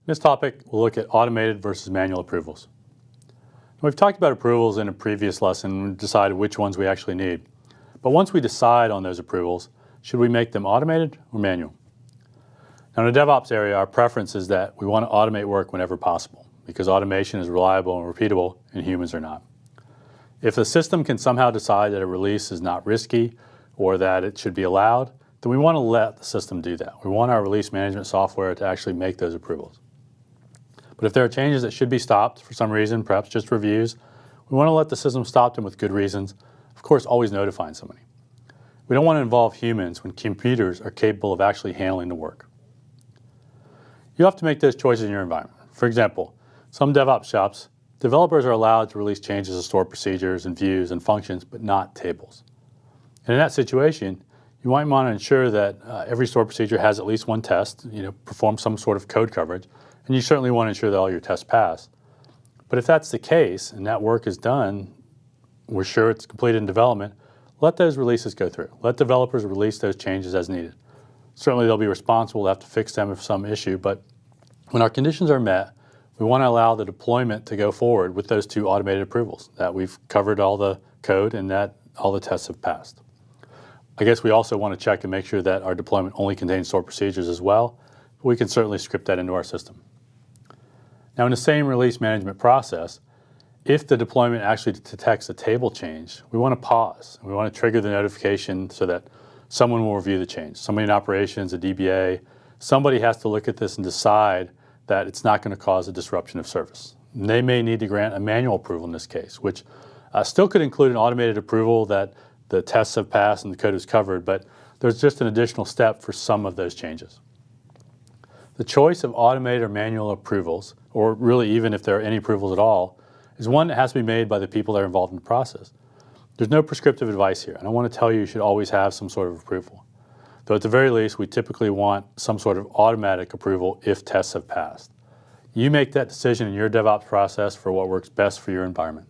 In this topic, we'll look at automated versus manual approvals. Now, we've talked about approvals in a previous lesson and decided which ones we actually need. But once we decide on those approvals, should we make them automated or manual? Now, in the DevOps area, our preference is that we want to automate work whenever possible because automation is reliable and repeatable and humans are not. If the system can somehow decide that a release is not risky or that it should be allowed, then we want to let the system do that. We want our release management software to actually make those approvals. But if there are changes that should be stopped for some reason, perhaps just reviews, we want to let the system stop them with good reasons, of course always notifying somebody. We don't want to involve humans when computers are capable of actually handling the work. You have to make those choices in your environment. For example, some DevOps shops, developers are allowed to release changes to stored procedures and views and functions, but not tables. And in that situation, you might want to ensure that every stored procedure has at least one test, perform some sort of code coverage, and you certainly want to ensure that all your tests pass. But if that's the case and that work is done, we're sure it's completed in development, let those releases go through. Let developers release those changes as needed. Certainly they'll be responsible to have to fix them if some issue, but when our conditions are met, we want to allow the deployment to go forward with those two automated approvals, that we've covered all the code and that all the tests have passed. I guess we also want to check and make sure that our deployment only contains stored procedures as well. We can certainly script that into our system. Now, in the same release management process, if the deployment actually detects a table change, we want to pause. We want to trigger the notification so that someone will review the change. Somebody in operations, a DBA, somebody has to look at this and decide that it's not going to cause a disruption of service. And they may need to grant a manual approval in this case, which still could include an automated approval that the tests have passed and the code is covered, but there's just an additional step for some of those changes. The choice of automated or manual approvals, or really even if there are any approvals at all, is one that has to be made by the people that are involved in the process. There's no prescriptive advice here, and I want to tell you should always have some sort of approval. Though at the very least, we typically want some sort of automatic approval if tests have passed. You make that decision in your DevOps process for what works best for your environment.